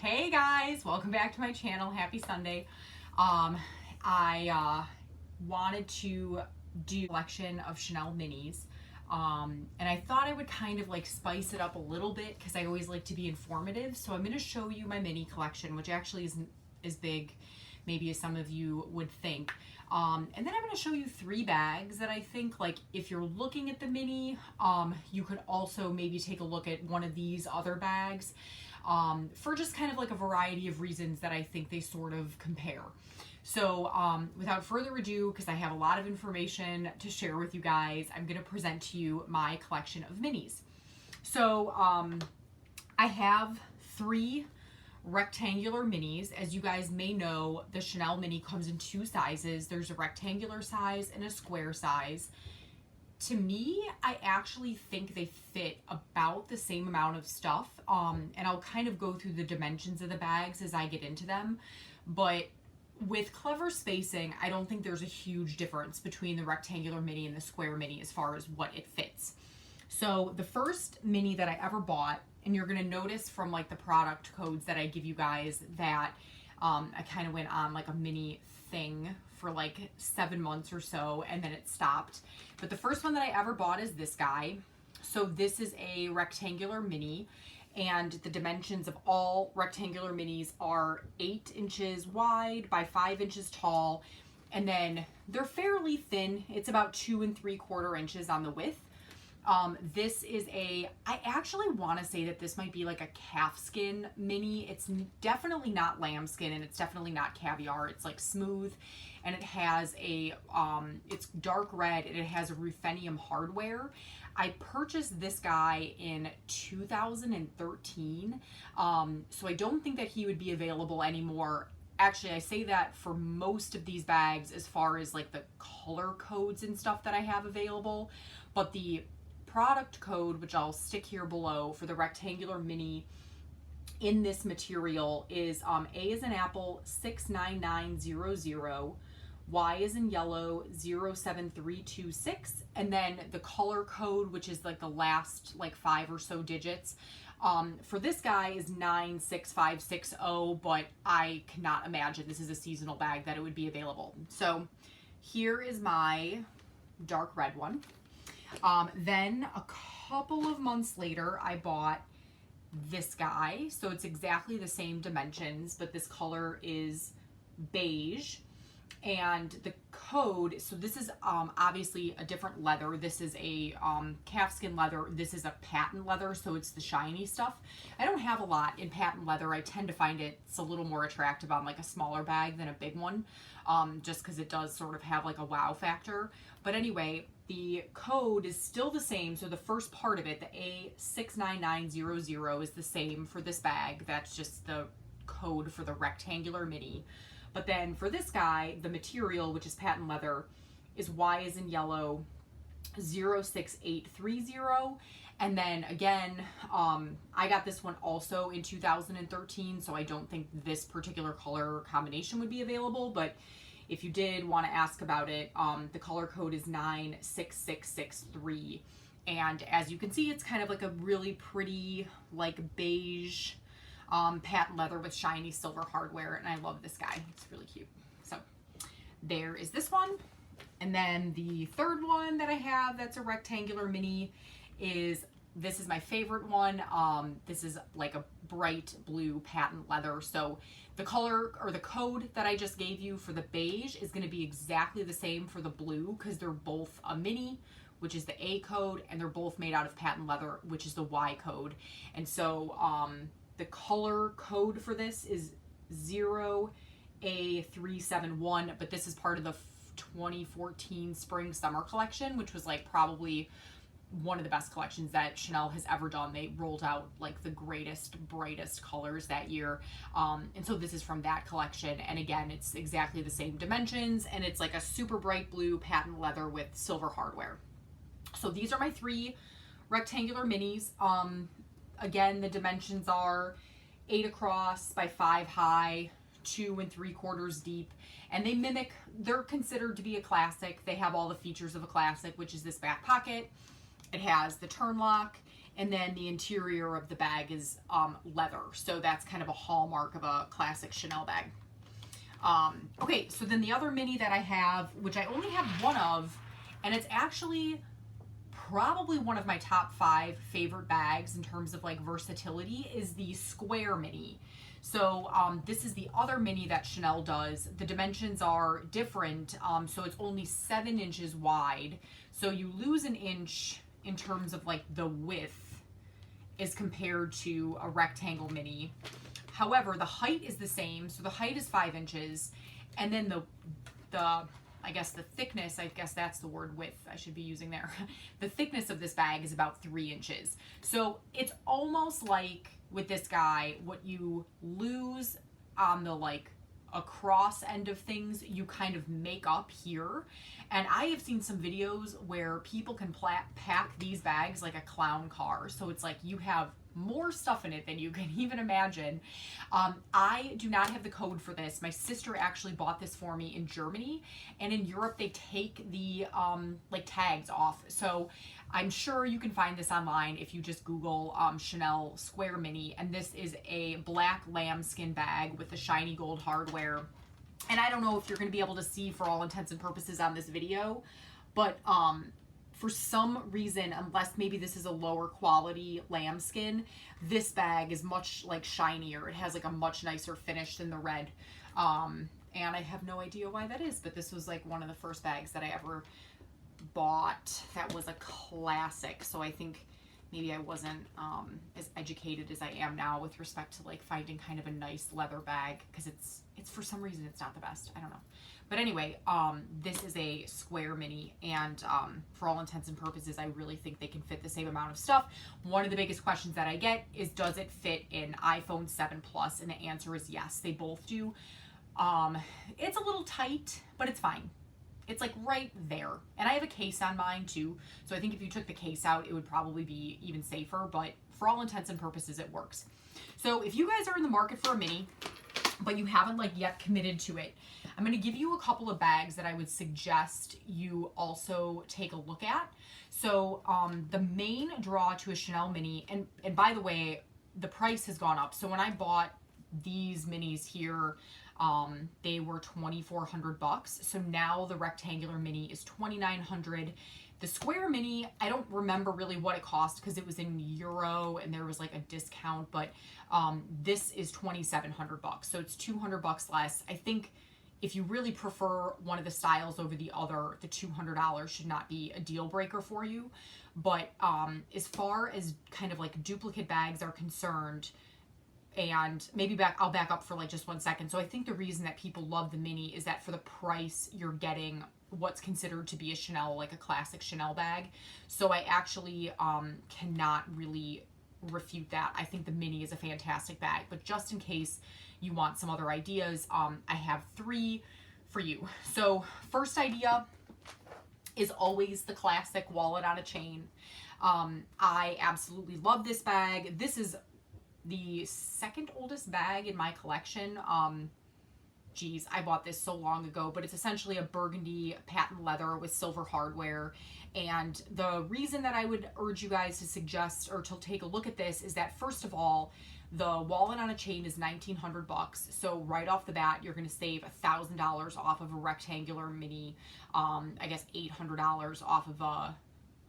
Hey guys, welcome back to my channel. Happy Sunday. I wanted to do a collection of Chanel minis. And I thought I would kind of like spice it up a little bit because I always like to be informative. So I'm going to show you my mini collection, which actually isn't as big maybe as some of you would think. And then I'm going to show you 3 bags that I think, like, if you're looking at the mini, you could also maybe take a look at one of these other bags for just kind of like a variety of reasons that I think they sort of compare. So without further ado, because I have a lot of information to share with you guys, I'm going to present to you my collection of minis. So I have 3 rectangular minis. As you guys may know, the Chanel mini comes in 2 sizes. There's a rectangular size and a square size. To me, I actually think they fit about the same amount of stuff, and I'll kind of go through the dimensions of the bags as I get into them, but with clever spacing, I don't think there's a huge difference between the rectangular mini and the square mini as far as what it fits. So the first mini that I ever bought, and you're gonna notice from like the product codes that I give you guys that I kind of went on like a mini thing for like 7 months or so, and then it stopped. But the first one that I ever bought is this guy. So this is a rectangular mini, and the dimensions of all rectangular minis are 8 inches wide by 5 inches tall, and then they're fairly thin. It's about 2 3/4 inches on the width. This is I actually want to say that this might be like a calfskin mini. It's definitely not lambskin, and it's definitely not caviar. It's like smooth, and it has it's dark red, and it has a ruthenium hardware. I purchased this guy in 2013, so I don't think that he would be available anymore. Actually, I say that for most of these bags as far as like the color codes and stuff that I have available, but the product code, which I'll stick here below for the rectangular mini in this material, is A as in apple 69900, Y as in yellow 07326, and then the color code, which is like the last like 5 or so digits, for this guy is 96560, but I cannot imagine this is a seasonal bag that it would be available. So here is my dark red one. Then a couple of months later, I bought this guy. So it's exactly the same dimensions, but this color is beige. And the code, so this is obviously a different leather. This is a calfskin leather. This is a patent leather, so it's the shiny stuff. I don't have a lot in patent leather. I tend to find it's a little more attractive on like a smaller bag than a big one, just because it does sort of have like a wow factor. But anyway, the code is still the same. So the first part of it, the A69900, is the same for this bag. That's just the code for the rectangular mini. But then for this guy, the material, which is patent leather, is Y as in yellow 06830. And then again, I got this one also in 2013, so I don't think this particular color combination would be available. But if you did want to ask about it, the color code is 96663. And as you can see, it's kind of like a really pretty, like beige patent leather with shiny silver hardware, and I love this guy. It's really cute. So there is this one. And then the third one that I have that's a rectangular mini is, this is my favorite one. This is like a bright blue patent leather. So the color or the code that I just gave you for the beige is going to be exactly the same for the blue, because they're both a mini, which is the A code, and they're both made out of patent leather, which is the Y code. And so the color code for this is 0A371, but this is part of the 2014 spring summer collection, which was like probably one of the best collections that Chanel has ever done. They rolled out like the greatest, brightest colors that year. And so this is from that collection. And again, it's exactly the same dimensions, and it's like a super bright blue patent leather with silver hardware. So these are my 3 rectangular minis. Again, the dimensions are 8 across by 5 high, 2 3/4 deep, and they're considered to be a classic. They have all the features of a classic, which is this back pocket. It has the turn lock, And then the interior of the bag is leather. So that's kind of a hallmark of a classic Chanel bag. Okay, so then the other mini that I have, which I only have one of, and it's actually probably one of my top 5 favorite bags in terms of like versatility, is the square mini. So this is the other mini that Chanel does. The dimensions are different, so it's only 7 inches wide. So you lose an inch in terms of like the width as compared to a rectangle mini. However, the height is the same. So the height is 5 inches, and then the I guess the thickness, I guess that's the word width I should be using there. The thickness of this bag is about 3 inches. So it's almost like with this guy, what you lose on the like across end of things, you kind of make up here. And I have seen some videos where people can pack these bags like a clown car. So it's like you have more stuff in it than you can even imagine. I do not have the code for this. My sister actually bought this for me in Germany, and in Europe they take the like tags off. So I'm sure you can find this online if you just Google Chanel Square Mini, and this is a black lambskin bag with the shiny gold hardware. And I don't know if you're going to be able to see for all intents and purposes on this video, but for some reason, unless maybe this is a lower quality lambskin, this bag is much like shinier. It has like a much nicer finish than the red. And I have no idea why that is, but this was like one of the first bags that I ever bought that was a classic. So I think maybe I wasn't as educated as I am now with respect to like finding kind of a nice leather bag, because it's for some reason it's not the best. I don't know. But anyway, this is a square mini, and for all intents and purposes, I really think they can fit the same amount of stuff. One of the biggest questions that I get is, does it fit in iPhone 7 Plus? And the answer is yes, they both do. It's a little tight, but it's fine. It's like right there. And I have a case on mine too. So I think if you took the case out, it would probably be even safer, but for all intents and purposes, it works. So if you guys are in the market for a mini, but you haven't like yet committed to it, I'm going to give you a couple of bags that I would suggest you also take a look at. So the main draw to a Chanel mini, and by the way, the price has gone up. So when I bought these minis here, they were $2,400. So now the rectangular mini is $2,900. The square mini, I don't remember really what it cost because it was in euro and there was like a discount, but this is $2,700. So it's $200 less. I think if you really prefer one of the styles over the other, the $200 should not be a deal breaker for you. But as far as kind of like duplicate bags are concerned, and maybe I'll back up for like just 1 second. So I think the reason that people love the mini is that for the price you're getting what's considered to be a Chanel, like a classic Chanel bag. So I actually cannot really refute that. I think the mini is a fantastic bag, but just in case you want some other ideas, I have 3 for you. So first idea is always the classic wallet on a chain. I absolutely love this bag. This is the second oldest bag in my collection. Geez, I bought this so long ago, but it's essentially a burgundy patent leather with silver hardware. And the reason that I would urge you guys to suggest or to take a look at this is that, first of all, the wallet on a chain is $1,900. So right off the bat, you're going to save $1,000 off of a rectangular mini. I guess $800 off of a,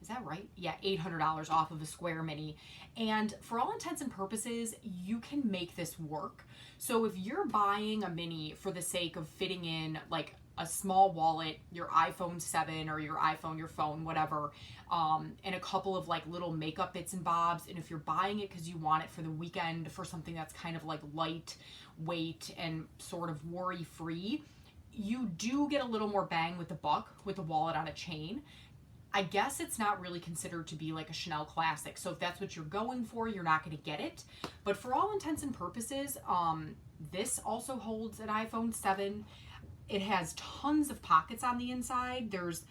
is that right? Yeah, $800 off of a square mini. And for all intents and purposes, you can make this work. So if you're buying a mini for the sake of fitting in like a small wallet, your iPhone 7 or your iPhone, your phone, whatever, and a couple of like little makeup bits and bobs, and if you're buying it because you want it for the weekend for something that's kind of like lightweight and sort of worry-free, you do get a little more bang with the buck with the wallet on a chain. I guess it's not really considered to be like a Chanel classic. So if that's what you're going for, you're not going to get it. But for all intents and purposes, this also holds an iPhone 7. It has tons of pockets on the inside. There's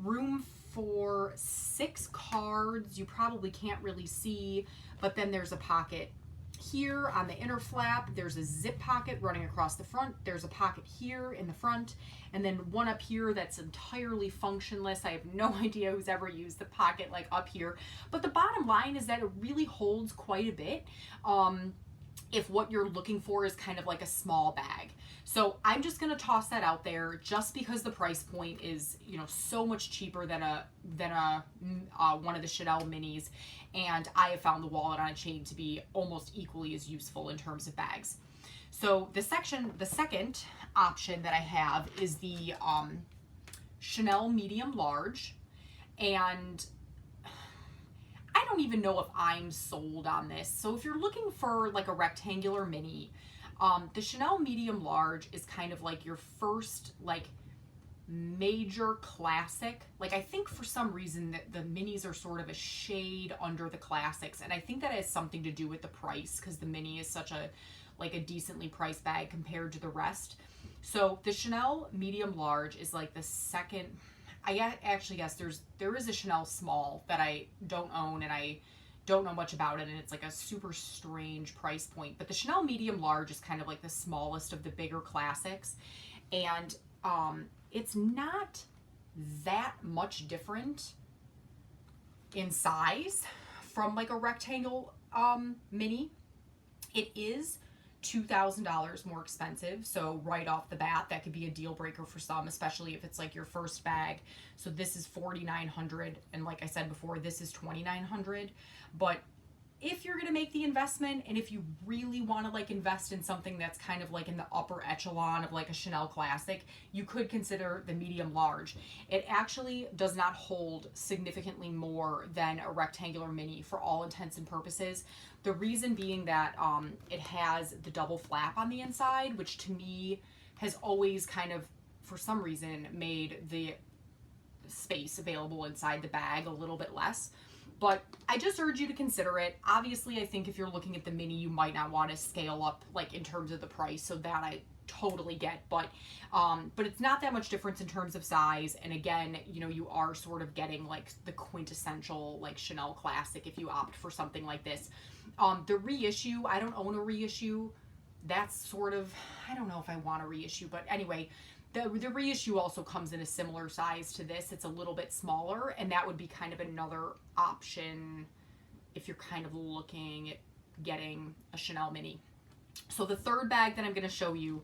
room for 6 cards. You probably can't really see, but then there's a pocket Here on the inner flap, there's a zip pocket running across the front. There's a pocket here in the front, and then one up here that's entirely functionless. I have no idea who's ever used the pocket like up here. But the bottom line is that it really holds quite a bit. If what you're looking for is kind of like a small bag. So I'm just gonna toss that out there just because the price point is, you know, so much cheaper than one of the Chanel minis, and I have found the wallet on a chain to be almost equally as useful in terms of bags. So the second option that I have is the Chanel medium large, and I don't even know if I'm sold on this. So if you're looking for like a rectangular mini, the Chanel medium large is kind of like your first like major classic. Like I think for some reason that the minis are sort of a shade under the classics, and I think that has something to do with the price because the mini is such a like a decently priced bag compared to the rest. So the Chanel medium large is like the second. I actually guess there is a Chanel small that I don't own and I don't know much about it, and it's like a super strange price point. But the Chanel medium large is kind of like the smallest of the bigger classics, and it's not that much different in size from like a rectangle mini. It is $2,000 more expensive, so right off the bat that could be a deal breaker for some, especially if it's like your first bag. So this is $4,900, and like I said before, this is $2,900. But if you're gonna make the investment, and if you really want to like invest in something that's kind of like in the upper echelon of like a Chanel classic, you could consider the medium large. It actually does not hold significantly more than a rectangular mini for all intents and purposes. The reason being that it has the double flap on the inside, which to me has always kind of, for some reason, made the space available inside the bag a little bit less. But I just urge you to consider it. Obviously, I think if you're looking at the mini, you might not want to scale up like in terms of the price, so that I totally get. But it's not that much difference in terms of size. And again, you know, you are sort of getting like the quintessential like Chanel classic if you opt for something like this. The reissue, I don't own a reissue. That's sort of, I don't know if I want a reissue, but anyway, the reissue also comes in a similar size to this. It's a little bit smaller, and that would be kind of another option if you're kind of looking at getting a Chanel mini. So the third bag that I'm going to show you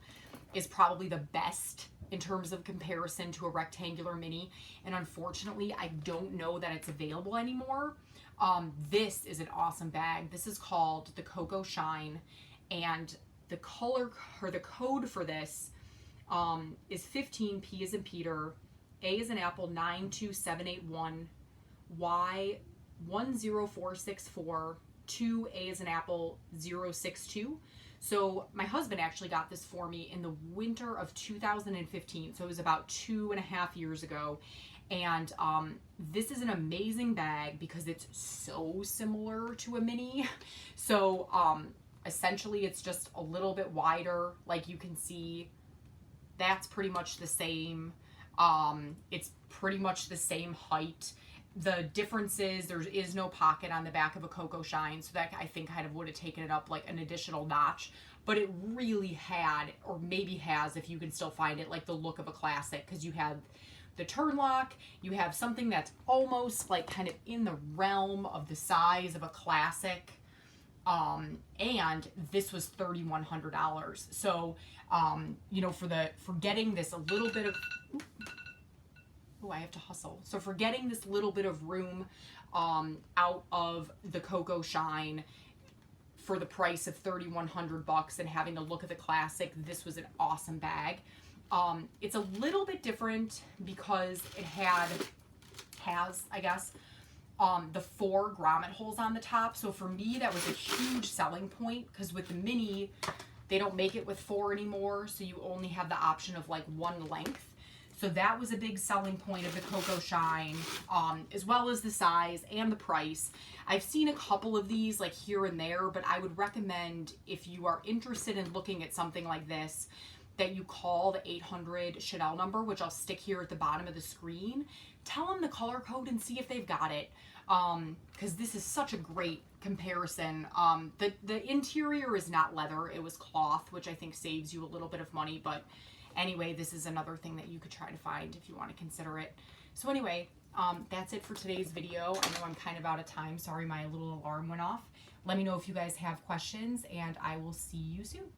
is probably the best in terms of comparison to a rectangular mini, and unfortunately I don't know that it's available anymore. This is an awesome bag. This is called the Coco Shine, and the color or the code for this is 15, P as in Peter, A as in Apple 92781, Y 10464, 2 A as in Apple 062. So my husband actually got this for me in the winter of 2015. So it was about 2.5 years ago. And this is an amazing bag because it's so similar to a mini. So essentially it's just a little bit wider. Like you can see, that's pretty much the same. It's pretty much the same height. The difference is there is no pocket on the back of a Coco Shine, so that I think kind of would have taken it up like an additional notch. But it really had, or maybe has if you can still find it, like the look of a classic, because you have the turn lock, you have something that's almost like kind of in the realm of the size of a classic. And this was $3,100. So, you know, for getting this a little bit of, oh, I have to hustle. So for getting this little bit of room, out of the Coco Shine for the price of $3,100 and having the look of the classic, this was an awesome bag. It's a little bit different because it has, I guess, the 4 grommet holes on the top. So for me, that was a huge selling point because with the mini, they don't make it with 4 anymore. So you only have the option of like 1 length. So that was a big selling point of the Coco Shine, as well as the size and the price. I've seen a couple of these like here and there, but I would recommend if you are interested in looking at something like this, that you call the 800 Chanel number, which I'll stick here at the bottom of the screen. Tell them the color code and see if they've got it. because this is such a great comparison. The interior is not leather, it was cloth, which I think saves you a little bit of money, but anyway, this is another thing that you could try to find if you want to consider it. So anyway, that's it for today's video. I know I'm kind of out of time. Sorry, my little alarm went off. Let me know if you guys have questions, and I will see you soon.